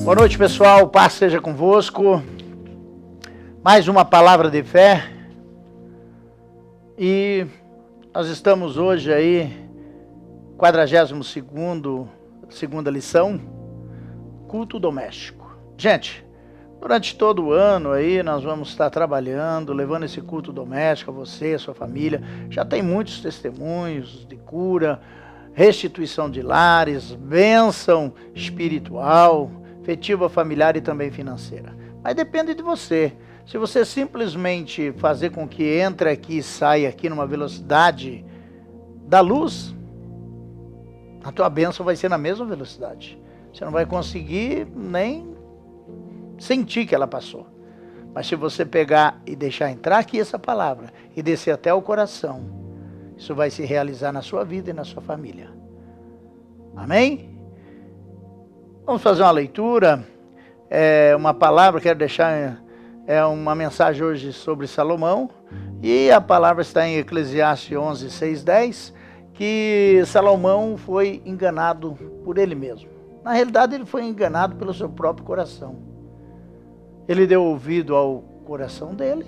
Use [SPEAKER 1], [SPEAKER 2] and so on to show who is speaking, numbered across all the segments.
[SPEAKER 1] Boa noite, pessoal. Paz seja convosco. Mais uma palavra de fé. E nós estamos hoje aí, 42ª lição, culto doméstico. Gente, durante todo o ano aí nós vamos estar trabalhando, levando esse culto doméstico a você, a sua família. Já tem muitos testemunhos de cura, restituição de lares, bênção espiritual, afetiva, familiar e também financeira. Mas depende de você. Se você simplesmente fazer com que entre aqui e saia aqui numa velocidade da luz, a tua bênção vai ser na mesma velocidade. Você não vai conseguir nem sentir que ela passou. Mas se você pegar e deixar entrar aqui essa palavra e descer até o coração, isso vai se realizar na sua vida e na sua família. Amém? Vamos fazer uma leitura, uma palavra, quero deixar uma mensagem hoje sobre Salomão, e a palavra está em Eclesiastes 11, 6, 10, que Salomão foi enganado por ele mesmo. Na realidade, ele foi enganado pelo seu próprio coração. Ele deu ouvido ao coração dele,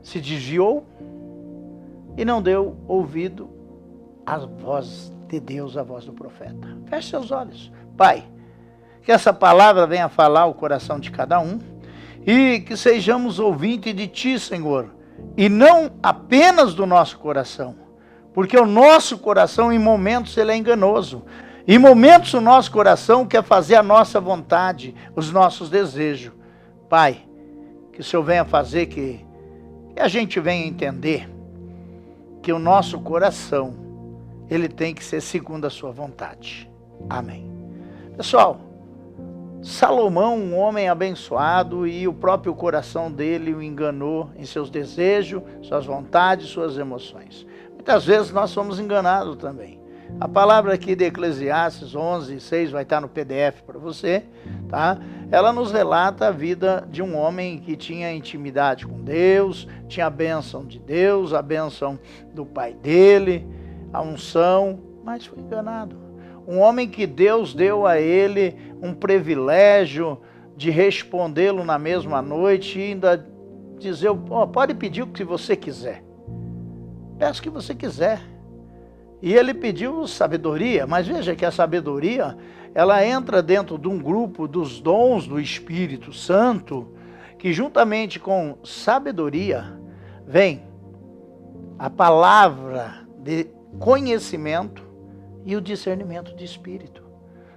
[SPEAKER 1] se desviou e não deu ouvido à voz de Deus, à voz do profeta. Feche seus olhos. Pai, que essa palavra venha falar ao coração de cada um e que sejamos ouvintes de Ti, Senhor, e não apenas do nosso coração, porque o nosso coração em momentos ele é enganoso. Em momentos o nosso coração quer fazer a nossa vontade, os nossos desejos. Pai, que o Senhor venha fazer que a gente venha entender que o nosso coração, ele tem que ser segundo a sua vontade. Amém. Pessoal, Salomão, um homem abençoado, e o próprio coração dele o enganou em seus desejos, suas vontades, suas emoções. Muitas vezes nós somos enganados também. A palavra aqui de Eclesiastes 11, 6 vai estar no PDF para você, tá? Ela nos relata a vida de um homem que tinha intimidade com Deus, tinha a bênção de Deus, a bênção do pai dele, a unção, mas foi enganado. Um homem que Deus deu a ele um privilégio de respondê-lo na mesma noite e ainda dizer, pode pedir o que você quiser. Peça o que você quiser. E ele pediu sabedoria, mas veja que a sabedoria, ela entra dentro de um grupo dos dons do Espírito Santo, que juntamente com sabedoria, vem a palavra de conhecimento e o discernimento de espírito.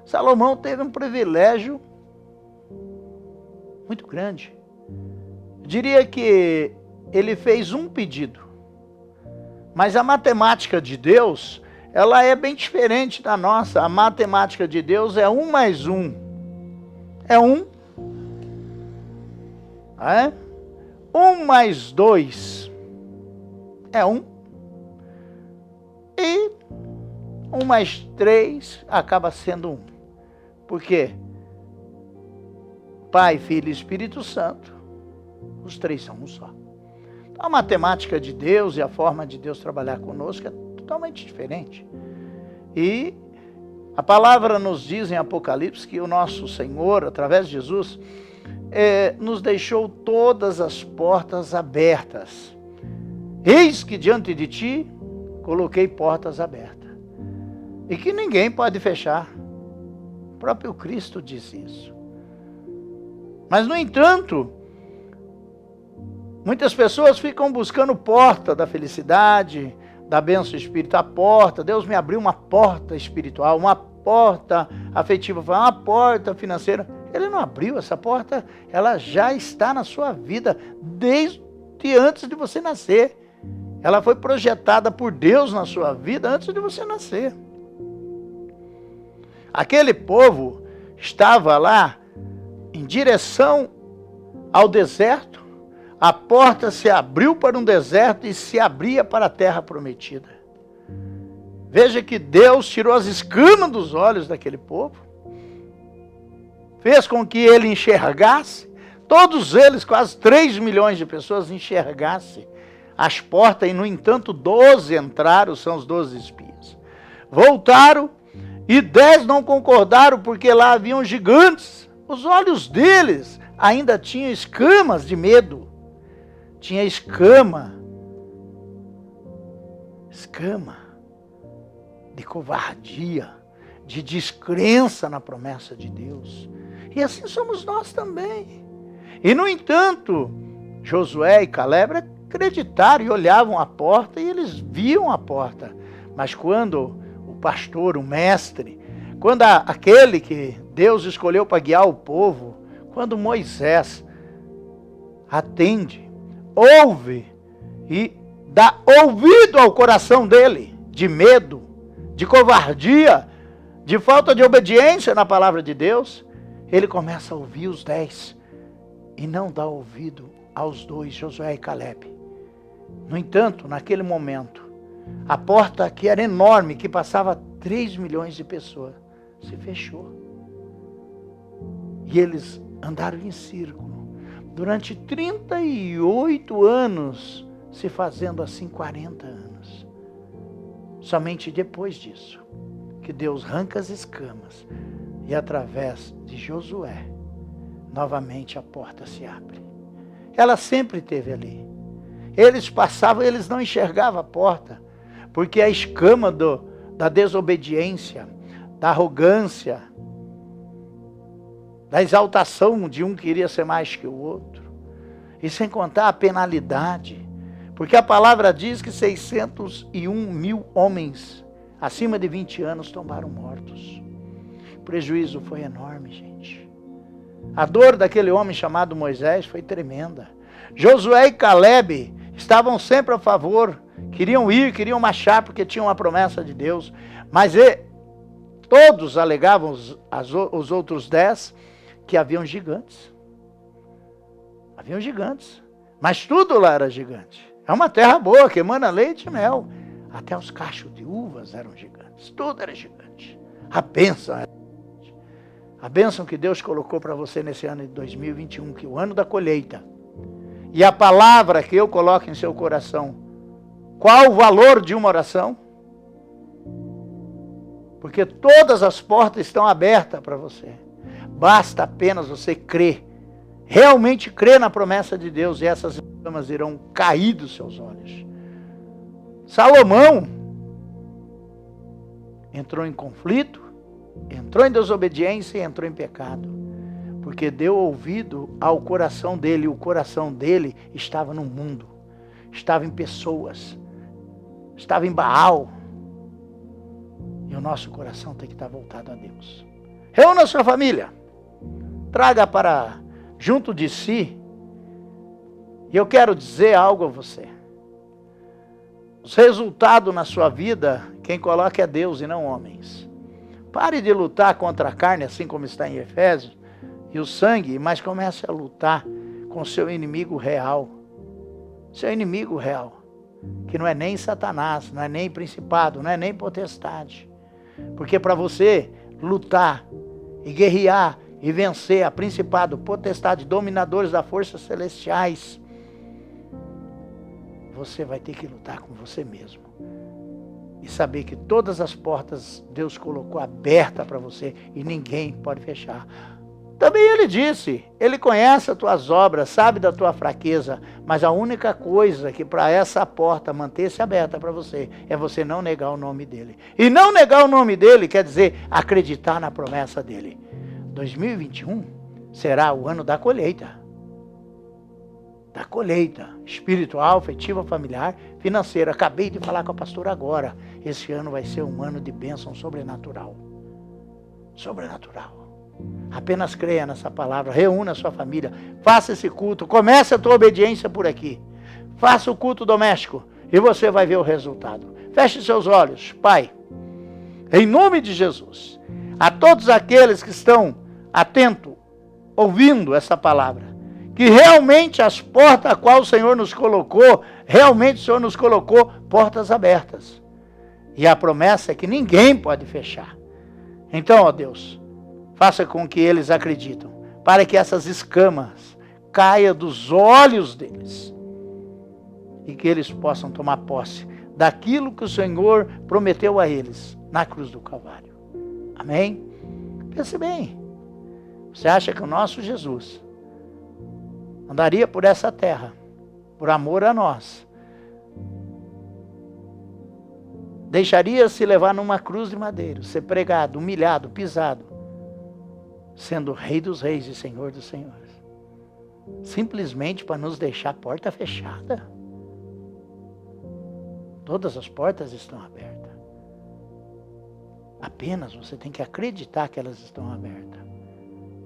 [SPEAKER 1] Salomão teve um privilégio muito grande. Eu diria que ele fez um pedido, mas a matemática de Deus, ela é bem diferente da nossa. A matemática de Deus é 1 mais 1. É 1. 1 mais 2 é 1. E 1 mais 3 acaba sendo 1. Por quê? Pai, Filho e Espírito Santo, os três são um só. A matemática de Deus e a forma de Deus trabalhar conosco é totalmente diferente. E a palavra nos diz em Apocalipse que o nosso Senhor, através de Jesus, nos deixou todas as portas abertas. Eis que diante de ti coloquei portas abertas, e que ninguém pode fechar. O próprio Cristo disse isso. Mas, no entanto, muitas pessoas ficam buscando porta da felicidade, da bênção espiritual, a porta. Deus me abriu uma porta espiritual, uma porta afetiva, uma porta financeira. Ele não abriu essa porta, ela já está na sua vida desde antes de você nascer. Ela foi projetada por Deus na sua vida antes de você nascer. Aquele povo estava lá em direção ao deserto. A porta se abriu para um deserto e se abria para a terra prometida. Veja que Deus tirou as escamas dos olhos daquele povo, fez com que ele enxergasse, todos eles, quase 3 milhões de pessoas, enxergassem as portas, e no entanto 12 entraram, são os 12 espias. Voltaram E 10 não concordaram porque lá haviam gigantes. Os olhos deles ainda tinham escamas de medo. Tinha escama de covardia, de descrença na promessa de Deus. E assim somos nós também. E no entanto, Josué e Caleb acreditaram e olhavam a porta e eles viam a porta. Mas quando o pastor, o mestre, quando aquele que Deus escolheu para guiar o povo, quando Moisés atende, ouve e dá ouvido ao coração dele, de medo, de covardia, de falta de obediência na palavra de Deus, ele começa a ouvir os 10 e não dá ouvido aos 2, Josué e Caleb. No entanto, naquele momento, a porta que era enorme, que passava 3 milhões de pessoas, se fechou. E eles andaram em círculo durante 38 anos, se fazendo assim 40 anos. Somente depois disso, que Deus arranca as escamas e através de Josué, novamente a porta se abre. Ela sempre esteve ali. Eles passavam e eles não enxergavam a porta, porque a escama da desobediência, da arrogância, da exaltação de um que queria ser mais que o outro, e sem contar a penalidade, porque a palavra diz que 601 mil homens acima de 20 anos tombaram mortos. O prejuízo foi enorme, gente. A dor daquele homem chamado Moisés foi tremenda. Josué e Caleb estavam sempre a favor, queriam ir, queriam marchar porque tinham a promessa de Deus, mas todos alegavam, os outros 10, que haviam gigantes. Haviam gigantes, mas tudo lá era gigante. É uma terra boa, que emana leite e mel. Até os cachos de uvas eram gigantes. Tudo era gigante. A bênção era gigante. A bênção que Deus colocou para você nesse ano de 2021, que é o ano da colheita. E a palavra que eu coloco em seu coração. Qual o valor de uma oração? Porque todas as portas estão abertas para você. Basta apenas você crer. Realmente crer na promessa de Deus, e essas escamas irão cair dos seus olhos. Salomão entrou em conflito, entrou em desobediência e entrou em pecado, porque deu ouvido ao coração dele, e o coração dele estava no mundo, estava em pessoas, estava em Baal, e o nosso coração tem que estar voltado a Deus. Reúna a sua família, traga para junto de si, e eu quero dizer algo a você. Os resultados na sua vida, quem coloca é Deus e não homens. Pare de lutar contra a carne, assim como está em Efésios, e o sangue, mas comece a lutar com o seu inimigo real. Seu inimigo real, que não é nem Satanás, não é nem principado, não é nem potestade. Porque para você lutar e guerrear e vencer a principado, potestade, dominadores das forças celestiais, você vai ter que lutar com você mesmo. E saber que todas as portas Deus colocou abertas para você e ninguém pode fechar. Também ele disse, ele conhece as tuas obras, sabe da tua fraqueza, mas a única coisa que para essa porta manter-se aberta para você é você não negar o nome dele. E não negar o nome dele quer dizer acreditar na promessa dele. 2021 será o ano da colheita. Da colheita espiritual, afetiva, familiar, financeira. Acabei de falar com a pastora agora. Esse ano vai ser um ano de bênção sobrenatural. Sobrenatural. Apenas creia nessa palavra, reúna a sua família, faça esse culto, comece a tua obediência por aqui. Faça o culto doméstico e você vai ver o resultado. Feche seus olhos, Pai, em nome de Jesus, a todos aqueles que estão atentos, ouvindo essa palavra, que realmente as portas a qual o Senhor nos colocou, realmente o Senhor nos colocou portas abertas. E a promessa é que ninguém pode fechar. Então, ó Deus, faça com que eles acreditem, para que essas escamas caiam dos olhos deles e que eles possam tomar posse daquilo que o Senhor prometeu a eles na cruz do Calvário. Amém? Pense bem. Você acha que o nosso Jesus andaria por essa terra, por amor a nós, deixaria-se levar numa cruz de madeira, ser pregado, humilhado, pisado, sendo Rei dos Reis e Senhor dos Senhores, simplesmente para nos deixar a porta fechada? Todas as portas estão abertas. Apenas você tem que acreditar que elas estão abertas.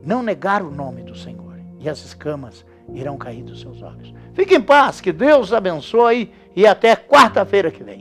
[SPEAKER 1] Não negar o nome do Senhor, e as escamas irão cair dos seus olhos. Fique em paz, que Deus abençoe, e até quarta-feira que vem.